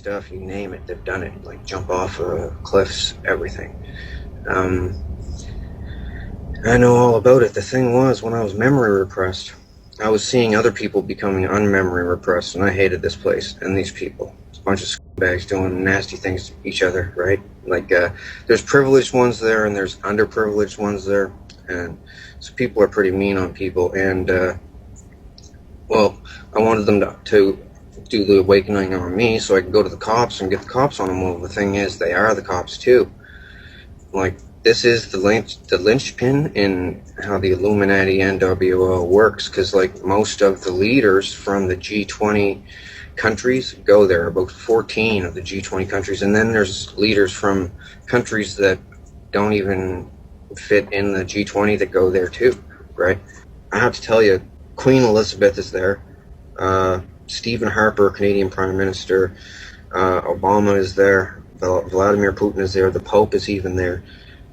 stuff, you name it, they've done it. Like jump off cliffs, everything. I know all about it. The thing was, when I was memory repressed, I was seeing other people becoming unmemory repressed, and I hated this place and these people. It's a bunch of scumbags doing nasty things to each other, right? Like, there's privileged ones there, and there's underprivileged ones there, and so people are pretty mean on people, and, well, I wanted them to do the awakening on me so I could go to the cops and get the cops on them. Well, the thing is, they are the cops, too. Like, this is the linchpin in how the Illuminati NWO works, because like most of the leaders from the G20 countries go there, about 14 of the G20 countries, and then there's leaders from countries that don't even fit in the G20 that go there too, right? I have to tell you, Queen Elizabeth is there, Stephen Harper, Canadian Prime Minister, Obama is there, Vladimir Putin is there, the Pope is even there.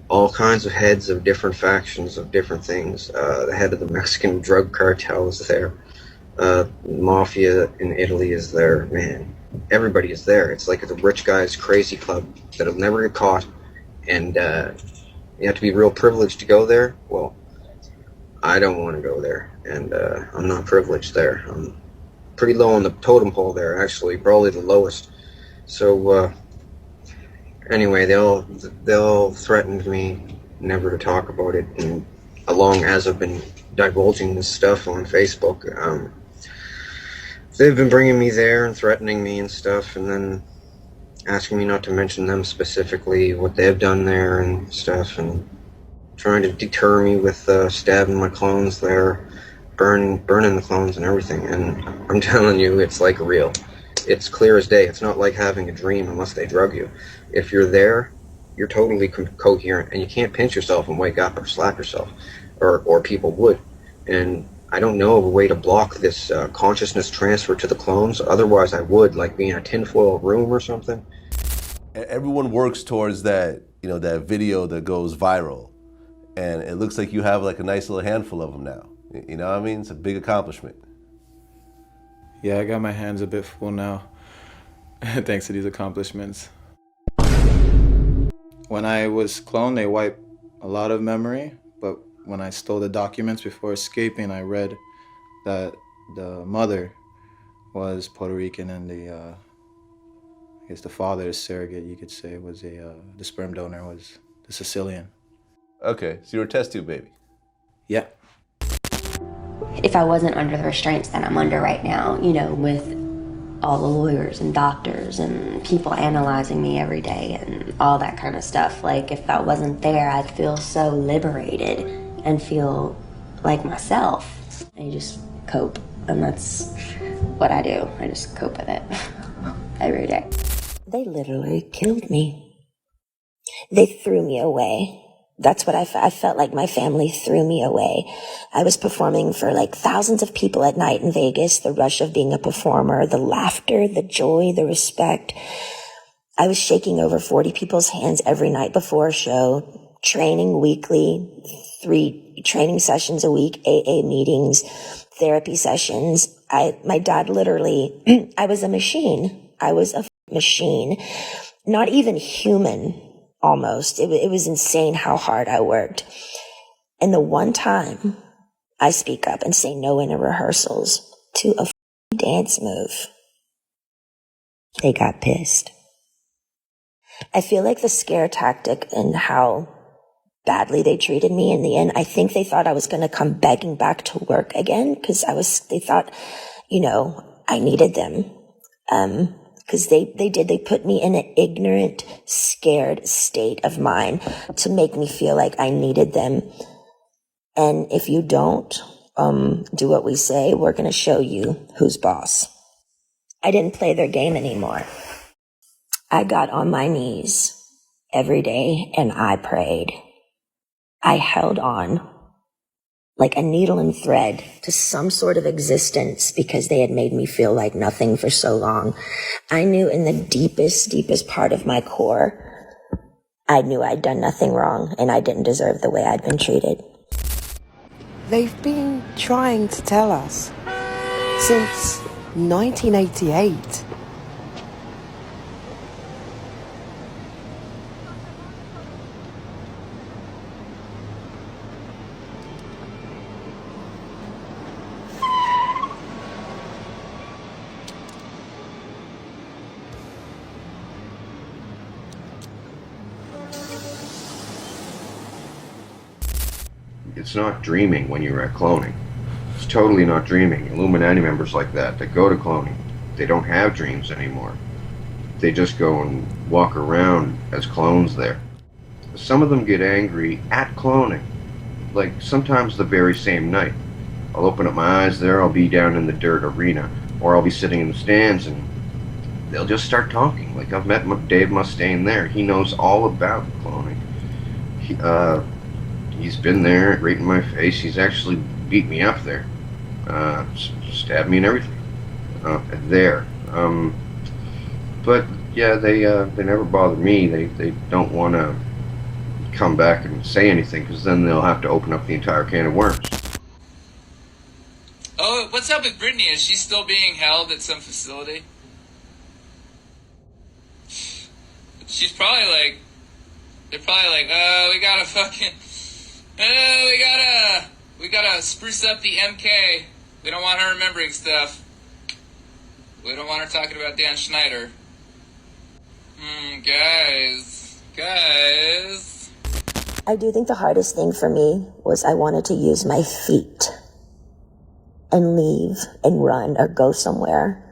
All kinds of heads of different factions of different things. The head of the Mexican drug cartel is there. Mafia in Italy is there. Man, everybody is there. It's like the rich guy's crazy club that'll never get caught. And you have to be real privileged to go there. Well, I don't want to go there. And I'm not privileged there. I'm pretty low on the totem pole there, actually. Probably the lowest. So, anyway, they'll threatened me never to talk about it, and along as I've been divulging this stuff on Facebook, they've been bringing me there and threatening me and stuff, and then asking me not to mention them specifically, what they've done there and stuff, and trying to deter me with stabbing my clones there, burning the clones and everything. And I'm telling you, it's like real. It's clear as day. It's not like having a dream unless they drug you. If you're there, you're totally coherent, and you can't pinch yourself and wake up or slap yourself, or people would. And I don't know of a way to block this consciousness transfer to the clones. Otherwise, I would, like be in a tinfoil room or something. Everyone works towards that, that video that goes viral, and it looks like you have like a nice little handful of them now. You know what I mean? It's a big accomplishment. Yeah, I got my hands a bit full now, thanks to these accomplishments. When I was cloned, they wiped a lot of memory, but when I stole the documents before escaping, I read that the mother was Puerto Rican, and I guess the father, the surrogate, you could say, was the sperm donor was the Sicilian. Okay, so you were a test tube baby. Yeah. If I wasn't under the restraints that I'm under right now, with all the lawyers and doctors and people analyzing me every day and all that kind of stuff, like if that wasn't there, I'd feel so liberated and feel like myself. I just cope, and that's what I do. I just cope with it every day. They literally killed me. They threw me away. That's what I felt like my family threw me away. I was performing for like thousands of people at night in Vegas, the rush of being a performer, the laughter, the joy, the respect. I was shaking over 40 people's hands every night before a show, training weekly, 3 training sessions a week, AA meetings, therapy sessions. My dad literally, I was a machine. I was a machine, not even human. Almost. It was insane how hard I worked. And the one time I speak up and say no in the rehearsals to a dance move, they got pissed. I feel like the scare tactic and how badly they treated me in the end, I think they thought I was going to come begging back to work again, because they thought, I needed them. Because they put me in an ignorant, scared state of mind to make me feel like I needed them. And if you don't do what we say, we're going to show you who's boss. I didn't play their game anymore. I got on my knees every day and I prayed. I held on like a needle and thread to some sort of existence, because they had made me feel like nothing for so long. I knew in the deepest, deepest part of my core, I knew I'd done nothing wrong and I didn't deserve the way I'd been treated. They've been trying to tell us since 1988 it's not dreaming when you're at cloning. It's totally not dreaming. Illuminati members like that go to cloning, they don't have dreams anymore. They just go and walk around as clones there. Some of them get angry at cloning, like sometimes the very same night. I'll open up my eyes there, I'll be down in the dirt arena, or I'll be sitting in the stands and they'll just start talking. Like I've met Dave Mustaine there. He knows all about cloning. He's been there, right in my face. He's actually beat me up there, stabbed me and everything there. But yeah, they never bother me. They don't want to come back and say anything because then they'll have to open up the entire can of worms. Oh, what's up with Brittany? Is she still being held at some facility? She's probably like, they're probably like, we gotta spruce up the MK. We don't want her remembering stuff. We don't want her talking about Dan Schneider. Guys. I do think the hardest thing for me was I wanted to use my feet and leave and run or go somewhere.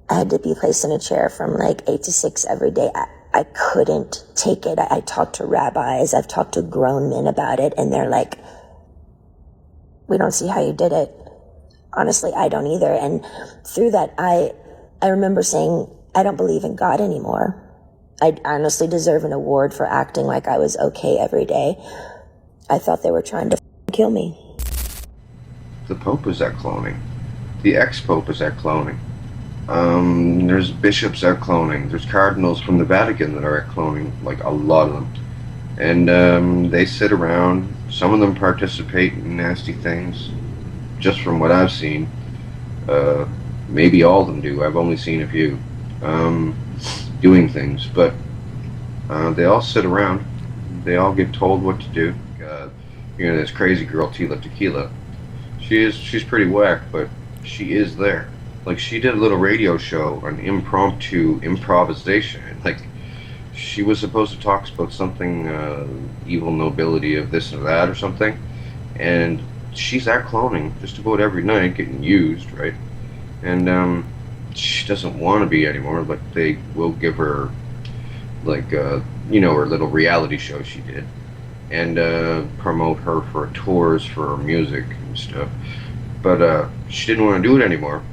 I had to be placed in a chair from like 8 to 6 every day. I couldn't take it. I talked to rabbis. I've talked to grown men about it, and they're like, we don't see how you did it. Honestly, I don't either. And through that, I remember saying, I don't believe in God anymore. I honestly deserve an award for acting like I was okay every day. I thought they were trying to kill me. The Pope is at cloning. The ex-Pope is at cloning. There's bishops at cloning. There's cardinals from the Vatican that are at cloning, like a lot of them. And they sit around. Some of them participate in nasty things, just from what I've seen. Maybe all of them do. I've only seen a few doing things, but they all sit around. They all get told what to do. This crazy girl, Tila Tequila. She's pretty whack, but she is there. Like, she did a little radio show, an impromptu improvisation. Like, she was supposed to talk about something, evil nobility of this or that or something. And she's at cloning just about every night, getting used, right? And she doesn't want to be anymore, but they will give her, like, her little reality show she did. And promote her for tours for her music and stuff. But she didn't want to do it anymore.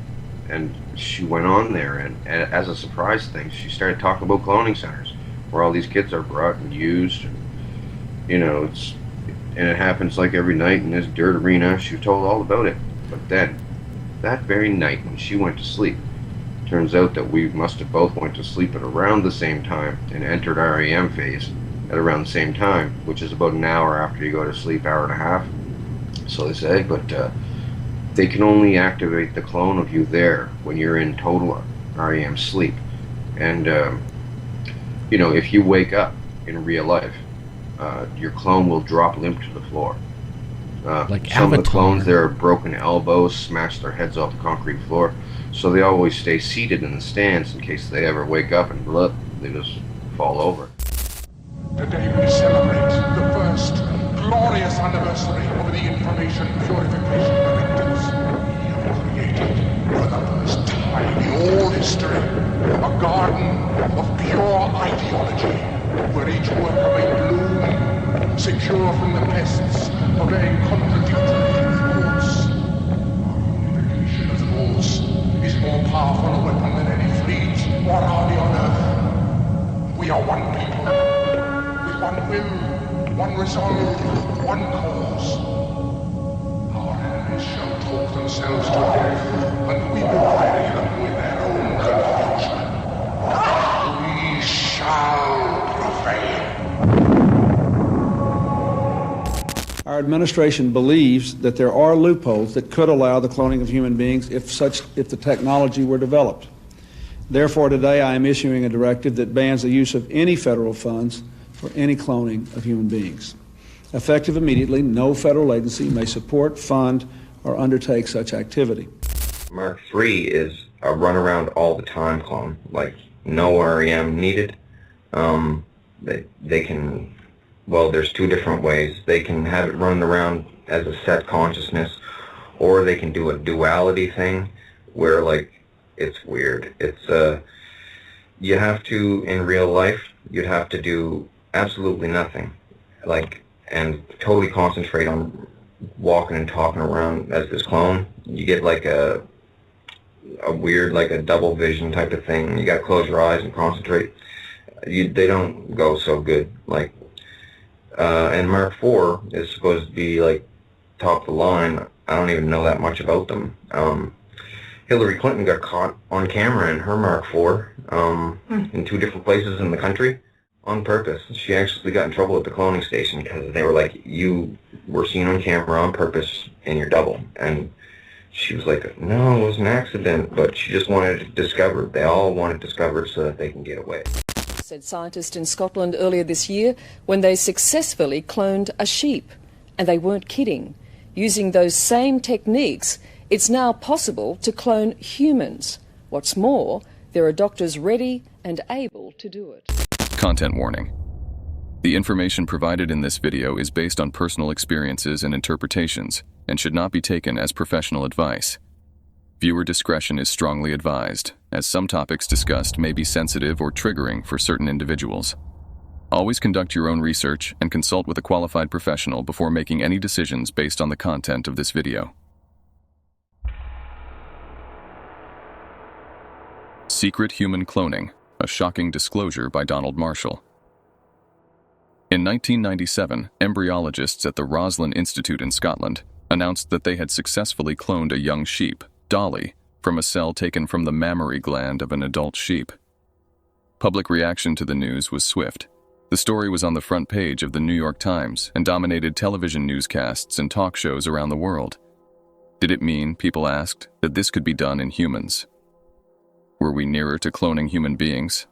And she went on there, and as a surprise thing, she started talking about cloning centers, where all these kids are brought and used, and it happens like every night in this dirt arena. She was told all about it. But then, that very night when she went to sleep, turns out that we must have both went to sleep at around the same time and entered REM phase at around the same time, which is about an hour after you go to sleep, hour and a half. So they say, but they can only activate the clone of you there when you're in total REM sleep. And, if you wake up in real life, your clone will drop limp to the floor. Like some Avatar. of the clones there have broken elbows, smashed their heads off the concrete floor, so they always stay seated in the stands in case they ever wake up and they just fall over. Today we celebrate the first glorious anniversary of the information purification directives. We have created, for the first time in all history, a garden of pure ideology, where each worker may bloom, secure from the pests of any contradictory thoughts. Our unification of thoughts is more powerful a weapon than any fleet or army on earth. We are one people. One will, one resolve, one cause. Our enemies shall talk themselves to death, and we will bury them with their own confusion. We shall prevail. Our administration believes that there are loopholes that could allow the cloning of human beings if the technology were developed. Therefore, today I am issuing a directive that bans the use of any federal funds for any cloning of human beings. Effective immediately, no federal agency may support, fund, or undertake such activity. Mark III is a run-around all the time clone, like no REM needed. They can Well, there's two different ways. They can have it run around as a set consciousness, or they can do a duality thing where, like, it's weird. It's, you have to, in real life, you'd have to do absolutely nothing, like, and totally concentrate on walking and talking around as this clone. You get like a weird, like a double vision type of thing. You gotta close your eyes and concentrate. They don't go so good. Like, and Mark IV is supposed to be like top of the line. I don't even know that much about them. Hillary Clinton got caught on camera in her Mark IV in two different places in the country on purpose. She actually got in trouble at the cloning station because they were like, you were seen on camera on purpose and you're double. And she was like, no, it was an accident, but she just wanted it discovered. They all want it discovered so that they can get away. Said scientists in Scotland earlier this year when they successfully cloned a sheep. And they weren't kidding. Using those same techniques, it's now possible to clone humans. What's more, there are doctors ready and able to do it. Content warning. The information provided in this video is based on personal experiences and interpretations and should not be taken as professional advice. Viewer discretion is strongly advised, as some topics discussed may be sensitive or triggering for certain individuals. Always conduct your own research and consult with a qualified professional before making any decisions based on the content of this video. Secret human cloning, a shocking disclosure by Donald Marshall. In 1997, embryologists at the Roslin Institute in Scotland announced that they had successfully cloned a young sheep, Dolly, from a cell taken from the mammary gland of an adult sheep. Public reaction to the news was swift. The story was on the front page of the New York Times and dominated television newscasts and talk shows around the world. Did it mean, people asked, that this could be done in humans? Were we nearer to cloning human beings?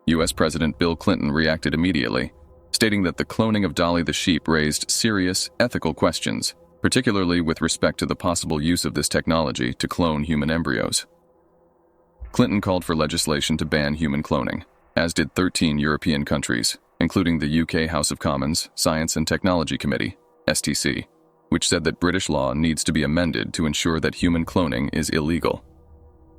U.S. President Bill Clinton reacted immediately, stating that the cloning of Dolly the sheep raised serious ethical questions, particularly with respect to the possible use of this technology to clone human embryos. Clinton called for legislation to ban human cloning, as did 13 European countries, including the UK House of Commons Science and Technology Committee, STC, which said that British law needs to be amended to ensure that human cloning is illegal.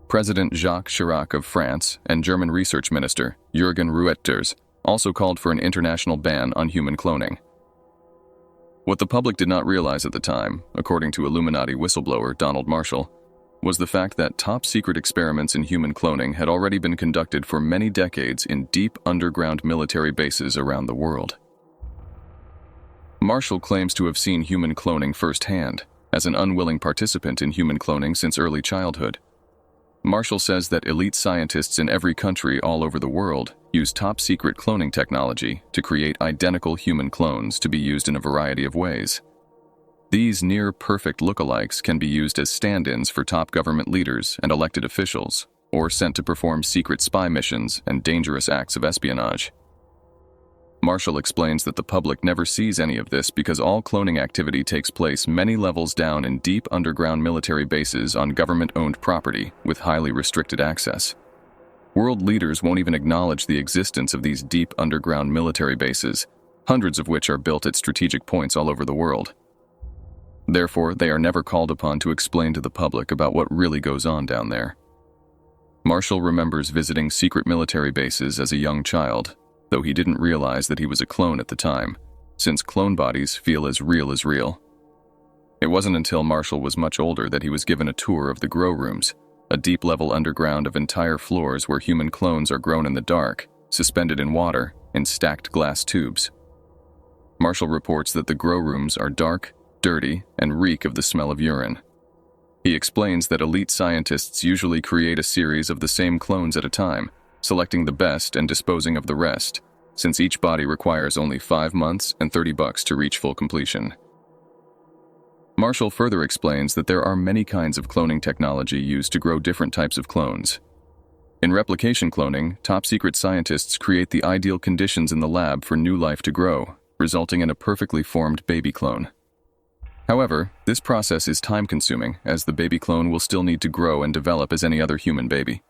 President Jacques Chirac of France and German Research Minister Jürgen Reuters also called for an international ban on human cloning. What the public did not realize at the time, according to Illuminati whistleblower Donald Marshall, was the fact that top-secret experiments in human cloning had already been conducted for many decades in deep underground military bases around the world. Marshall claims to have seen human cloning firsthand, as an unwilling participant in human cloning since early childhood. Marshall says that elite scientists in every country all over the world use top-secret cloning technology to create identical human clones to be used in a variety of ways. These near-perfect lookalikes can be used as stand-ins for top government leaders and elected officials, or sent to perform secret spy missions and dangerous acts of espionage. Marshall explains that the public never sees any of this because all cloning activity takes place many levels down in deep underground military bases on government-owned property with highly restricted access. World leaders won't even acknowledge the existence of these deep underground military bases, hundreds of which are built at strategic points all over the world. Therefore, they are never called upon to explain to the public about what really goes on down there. Marshall remembers visiting secret military bases as a young child, though he didn't realize that he was a clone at the time, since clone bodies feel as real as real. It wasn't until Marshall was much older that he was given a tour of the grow rooms, a deep level underground of entire floors where human clones are grown in the dark, suspended in water, in stacked glass tubes. Marshall reports that the grow rooms are dark, dirty, and reek of the smell of urine. He explains that elite scientists usually create a series of the same clones at a time, selecting the best and disposing of the rest, since each body requires only 5 months and $30 to reach full completion. Marshall further explains that there are many kinds of cloning technology used to grow different types of clones. In replication cloning, top-secret scientists create the ideal conditions in the lab for new life to grow, resulting in a perfectly formed baby clone. However, this process is time-consuming, as the baby clone will still need to grow and develop as any other human baby.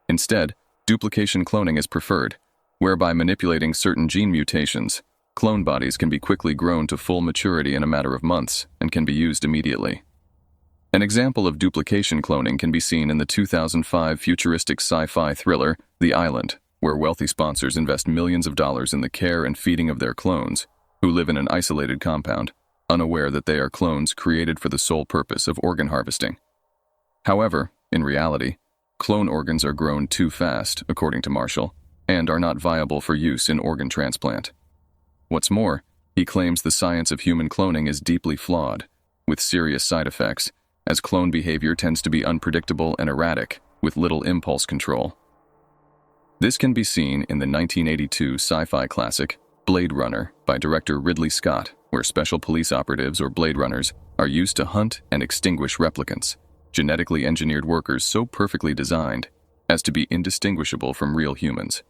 Instead, duplication cloning is preferred, whereby manipulating certain gene mutations, Clone bodies can be quickly grown to full maturity in a matter of months and can be used immediately. An example of duplication cloning can be seen in the 2005 futuristic sci-fi thriller, The Island, where wealthy sponsors invest millions of dollars in the care and feeding of their clones, who live in an isolated compound, unaware that they are clones created for the sole purpose of organ harvesting. However, in reality, clone organs are grown too fast, according to Marshall, and are not viable for use in organ transplant. What's more, he claims the science of human cloning is deeply flawed, with serious side effects, as clone behavior tends to be unpredictable and erratic, with little impulse control. This can be seen in the 1982 sci-fi classic, Blade Runner, by director Ridley Scott, where special police operatives or Blade Runners are used to hunt and extinguish replicants, genetically engineered workers so perfectly designed as to be indistinguishable from real humans.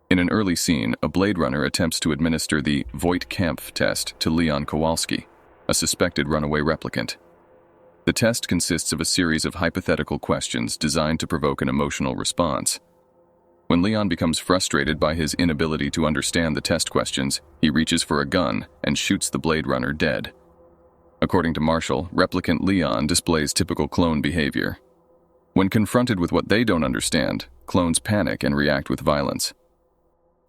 In an early scene, a Blade Runner attempts to administer the Voight-Kampff test to Leon Kowalski, a suspected runaway replicant. The test consists of a series of hypothetical questions designed to provoke an emotional response. When Leon becomes frustrated by his inability to understand the test questions, he reaches for a gun and shoots the Blade Runner dead. According to Marshall, replicant Leon displays typical clone behavior. When confronted with what they don't understand, clones panic and react with violence.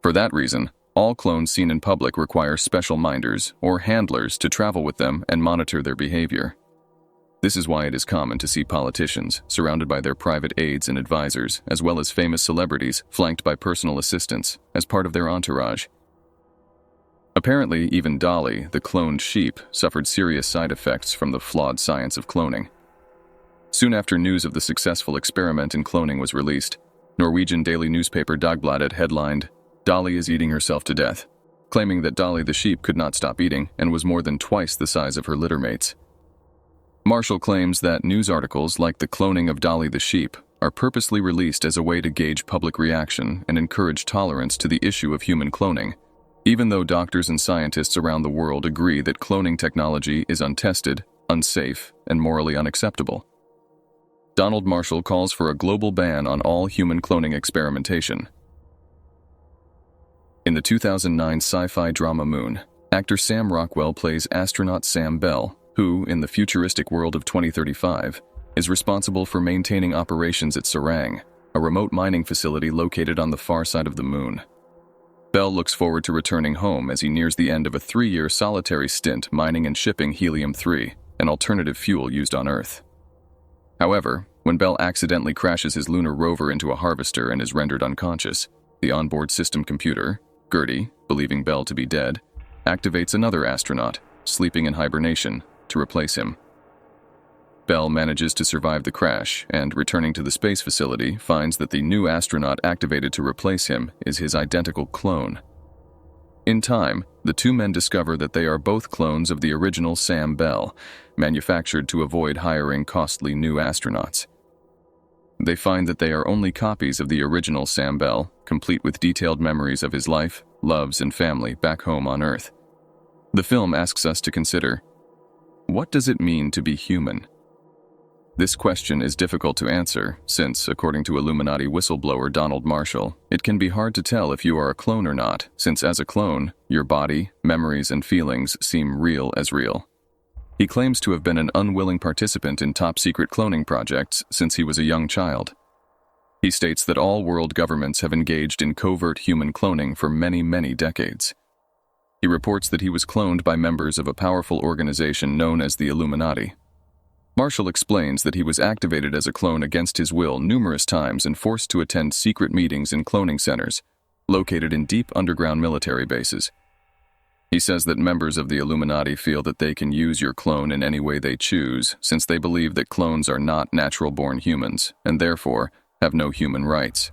For that reason, all clones seen in public require special minders or handlers to travel with them and monitor their behavior. This is why it is common to see politicians surrounded by their private aides and advisors, as well as famous celebrities flanked by personal assistants as part of their entourage. Apparently, even Dolly, the cloned sheep, suffered serious side effects from the flawed science of cloning. Soon after news of the successful experiment in cloning was released, Norwegian daily newspaper Dagbladet headlined, "Dolly is eating herself to death," claiming that Dolly the sheep could not stop eating and was more than twice the size of her litter mates. Marshall claims that news articles like the cloning of Dolly the sheep are purposely released as a way to gauge public reaction and encourage tolerance to the issue of human cloning, even though doctors and scientists around the world agree that cloning technology is untested, unsafe, and morally unacceptable. Donald Marshall calls for a global ban on all human cloning experimentation. In the 2009 sci-fi drama Moon, actor Sam Rockwell plays astronaut Sam Bell, who, in the futuristic world of 2035, is responsible for maintaining operations at Serang, a remote mining facility located on the far side of the Moon. Bell looks forward to returning home as he nears the end of a 3-year solitary stint mining and shipping helium-3, an alternative fuel used on Earth. However, when Bell accidentally crashes his lunar rover into a harvester and is rendered unconscious, the onboard system computer, Gertie, believing Bell to be dead, activates another astronaut, sleeping in hibernation, to replace him. Bell manages to survive the crash and, returning to the space facility, finds that the new astronaut activated to replace him is his identical clone. In time, the two men discover that they are both clones of the original Sam Bell, manufactured to avoid hiring costly new astronauts. They find that they are only copies of the original Sam Bell, complete with detailed memories of his life, loves, and family back home on Earth. The film asks us to consider, what does it mean to be human? This question is difficult to answer since, according to Illuminati whistleblower Donald Marshall, it can be hard to tell if you are a clone or not, since as a clone, your body, memories, and feelings seem real as real. He claims to have been an unwilling participant in top-secret cloning projects since he was a young child. He states that all world governments have engaged in covert human cloning for many, many decades. He reports that he was cloned by members of a powerful organization known as the Illuminati. Marshall explains that he was activated as a clone against his will numerous times and forced to attend secret meetings in cloning centers, located in deep underground military bases. He says that members of the Illuminati feel that they can use your clone in any way they choose, since they believe that clones are not natural-born humans, and therefore have no human rights.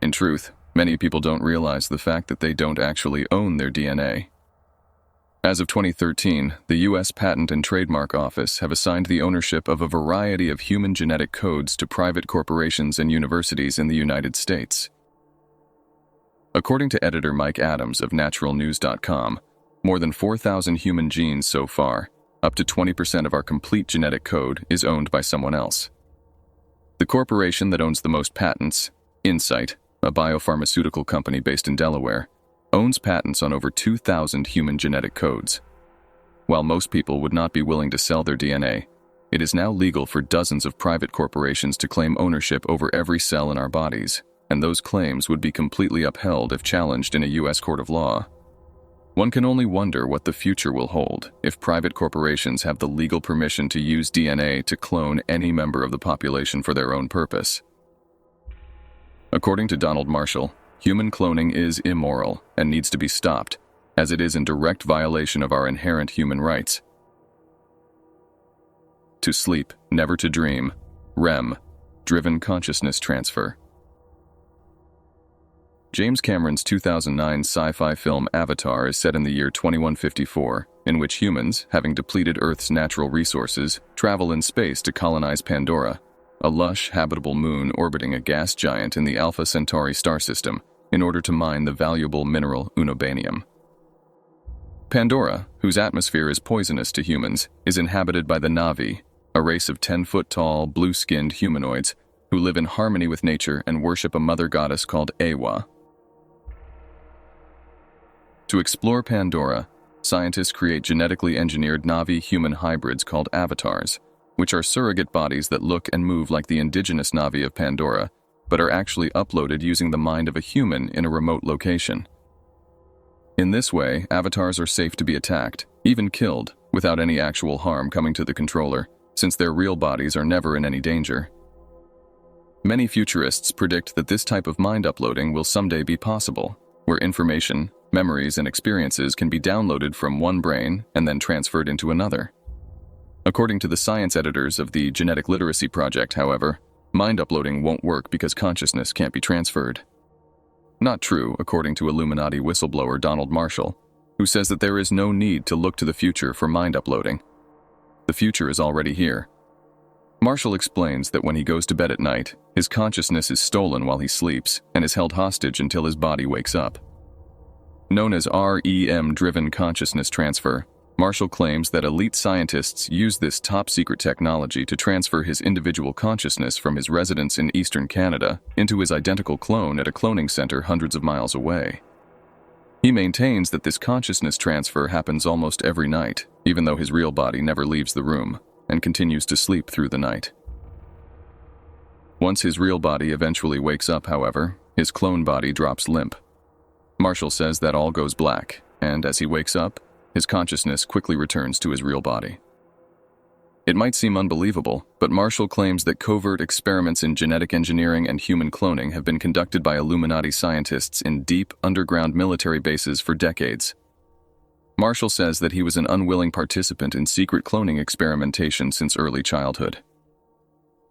In truth, many people don't realize the fact that they don't actually own their DNA. As of 2013, the U.S. Patent and Trademark Office have assigned the ownership of a variety of human genetic codes to private corporations and universities in the United States. According to editor Mike Adams of naturalnews.com, more than 4,000 human genes so far, up to 20% of our complete genetic code, is owned by someone else. The corporation that owns the most patents, Incyte, a biopharmaceutical company based in Delaware, owns patents on over 2,000 human genetic codes. While most people would not be willing to sell their DNA, it is now legal for dozens of private corporations to claim ownership over every cell in our bodies, and those claims would be completely upheld if challenged in a U.S. court of law. One can only wonder what the future will hold if private corporations have the legal permission to use DNA to clone any member of the population for their own purpose. According to Donald Marshall, human cloning is immoral and needs to be stopped, as it is in direct violation of our inherent human rights. To sleep, never to dream. REM, driven consciousness transfer. James Cameron's 2009 sci-fi film Avatar is set in the year 2154, in which humans, having depleted Earth's natural resources, travel in space to colonize Pandora, a lush, habitable moon orbiting a gas giant in the Alpha Centauri star system, in order to mine the valuable mineral unobanium. Pandora, whose atmosphere is poisonous to humans, is inhabited by the Na'vi, a race of 10-foot-tall, blue-skinned humanoids who live in harmony with nature and worship a mother goddess called Ewa. To explore Pandora, scientists create genetically engineered Na'vi-human hybrids called avatars, which are surrogate bodies that look and move like the indigenous Na'vi of Pandora, but are actually uploaded using the mind of a human in a remote location. In this way, avatars are safe to be attacked, even killed, without any actual harm coming to the controller, since their real bodies are never in any danger. Many futurists predict that this type of mind uploading will someday be possible, where information, memories, and experiences can be downloaded from one brain and then transferred into another. According to the science editors of the Genetic Literacy Project, however, mind uploading won't work because consciousness can't be transferred. Not true, according to Illuminati whistleblower Donald Marshall, who says that there is no need to look to the future for mind uploading. The future is already here. Marshall explains that when he goes to bed at night, his consciousness is stolen while he sleeps and is held hostage until his body wakes up. Known as REM-driven consciousness transfer, Marshall claims that elite scientists use this top-secret technology to transfer his individual consciousness from his residence in eastern Canada into his identical clone at a cloning center hundreds of miles away. He maintains that this consciousness transfer happens almost every night, even though his real body never leaves the room, and continues to sleep through the night. Once his real body eventually wakes up, however, his clone body drops limp. Marshall says that all goes black, and as he wakes up, his consciousness quickly returns to his real body. It might seem unbelievable, but Marshall claims that covert experiments in genetic engineering and human cloning have been conducted by Illuminati scientists in deep, underground military bases for decades. Marshall says that he was an unwilling participant in secret cloning experimentation since early childhood.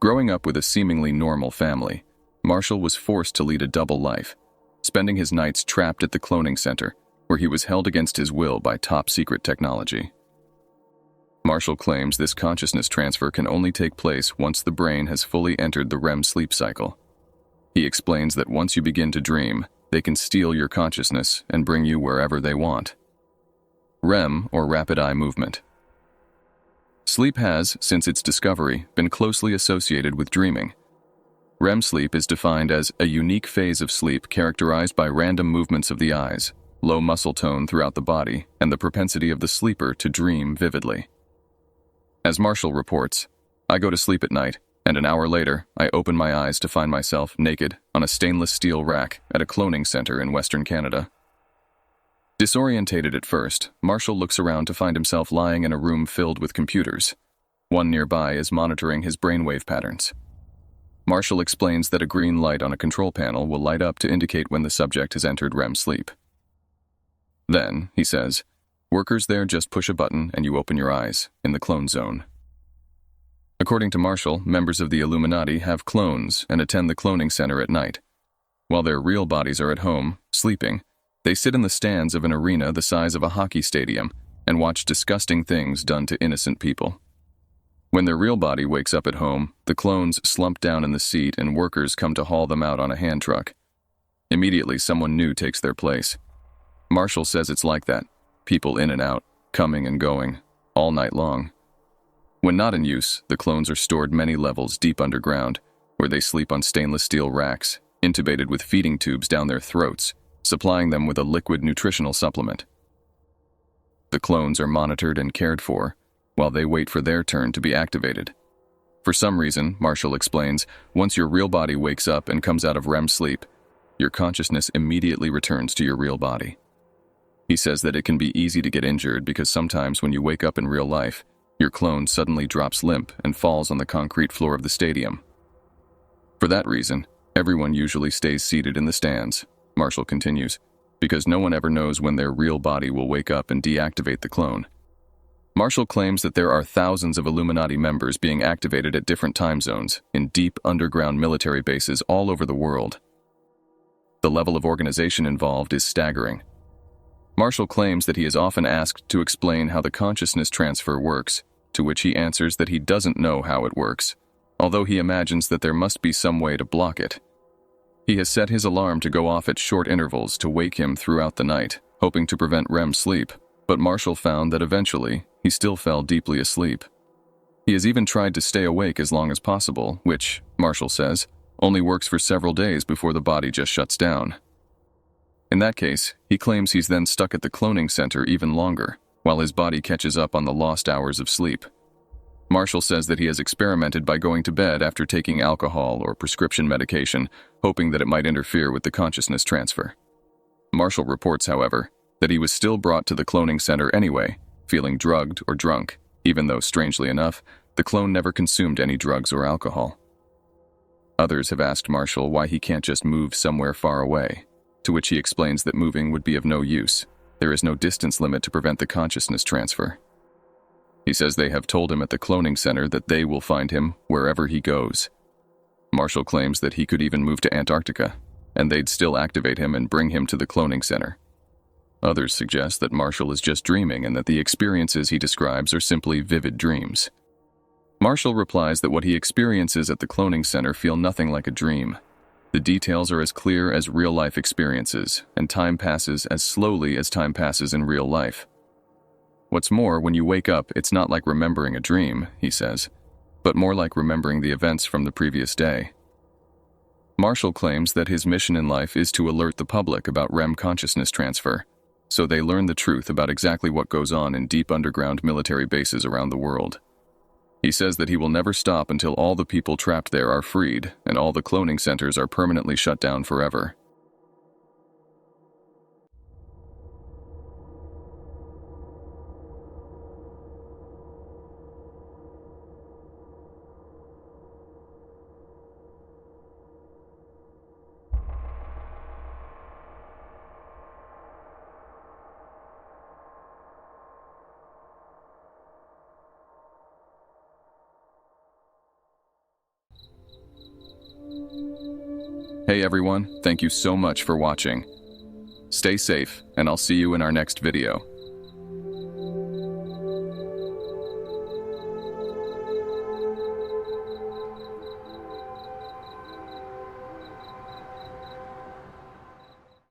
Growing up with a seemingly normal family, Marshall was forced to lead a double life, spending his nights trapped at the cloning center, where he was held against his will by top-secret technology. Marshall claims this consciousness transfer can only take place once the brain has fully entered the REM sleep cycle. He explains that once you begin to dream, they can steal your consciousness and bring you wherever they want. REM, or rapid eye movement. Sleep has, since its discovery, been closely associated with dreaming. REM sleep is defined as a unique phase of sleep characterized by random movements of the eyes, low muscle tone throughout the body, and the propensity of the sleeper to dream vividly. As Marshall reports, I go to sleep at night, and an hour later, I open my eyes to find myself naked on a stainless steel rack at a cloning center in Western Canada. Disorientated at first, Marshall looks around to find himself lying in a room filled with computers. One nearby is monitoring his brainwave patterns. Marshall explains that a green light on a control panel will light up to indicate when the subject has entered REM sleep. Then, he says, workers there just push a button and you open your eyes, in the clone zone. According to Marshall, members of the Illuminati have clones and attend the cloning center at night. While their real bodies are at home, sleeping, they sit in the stands of an arena the size of a hockey stadium and watch disgusting things done to innocent people. When their real body wakes up at home, the clones slump down in the seat and workers come to haul them out on a hand truck. Immediately, someone new takes their place. Marshall says it's like that, people in and out, coming and going, all night long. When not in use, the clones are stored many levels deep underground, where they sleep on stainless steel racks, intubated with feeding tubes down their throats, supplying them with a liquid nutritional supplement. The clones are monitored and cared for, while they wait for their turn to be activated. For some reason, Marshall explains, once your real body wakes up and comes out of REM sleep, your consciousness immediately returns to your real body. He says that it can be easy to get injured because sometimes when you wake up in real life, your clone suddenly drops limp and falls on the concrete floor of the stadium. For that reason, everyone usually stays seated in the stands, Marshall continues, because no one ever knows when their real body will wake up and deactivate the clone. Marshall claims that there are thousands of Illuminati members being activated at different time zones in deep underground military bases all over the world. The level of organization involved is staggering. Marshall claims that he is often asked to explain how the consciousness transfer works, to which he answers that he doesn't know how it works, although he imagines that there must be some way to block it. He has set his alarm to go off at short intervals to wake him throughout the night, hoping to prevent REM sleep, but Marshall found that eventually he still fell deeply asleep. He has even tried to stay awake as long as possible, which, Marshall says, only works for several days before the body just shuts down. In that case, he claims he's then stuck at the cloning center even longer, while his body catches up on the lost hours of sleep. Marshall says that he has experimented by going to bed after taking alcohol or prescription medication, hoping that it might interfere with the consciousness transfer. Marshall reports, however, that he was still brought to the cloning center anyway, feeling drugged or drunk, even though, strangely enough, the clone never consumed any drugs or alcohol. Others have asked Marshall why he can't just move somewhere far away, to which he explains that moving would be of no use. There is no distance limit to prevent the consciousness transfer. He says they have told him at the cloning center that they will find him wherever he goes. Marshall claims that he could even move to Antarctica, and they'd still activate him and bring him to the cloning center. Others suggest that Marshall is just dreaming and that the experiences he describes are simply vivid dreams. Marshall replies that what he experiences at the cloning center feel nothing like a dream. The details are as clear as real-life experiences, and time passes as slowly as time passes in real life. What's more, when you wake up, it's not like remembering a dream, he says, but more like remembering the events from the previous day. Marshall claims that his mission in life is to alert the public about REM consciousness transfer, so they learn the truth about exactly what goes on in deep underground military bases around the world. He says that he will never stop until all the people trapped there are freed and all the cloning centers are permanently shut down forever. Hey everyone, thank you so much for watching. Stay safe, and I'll see you in our next video.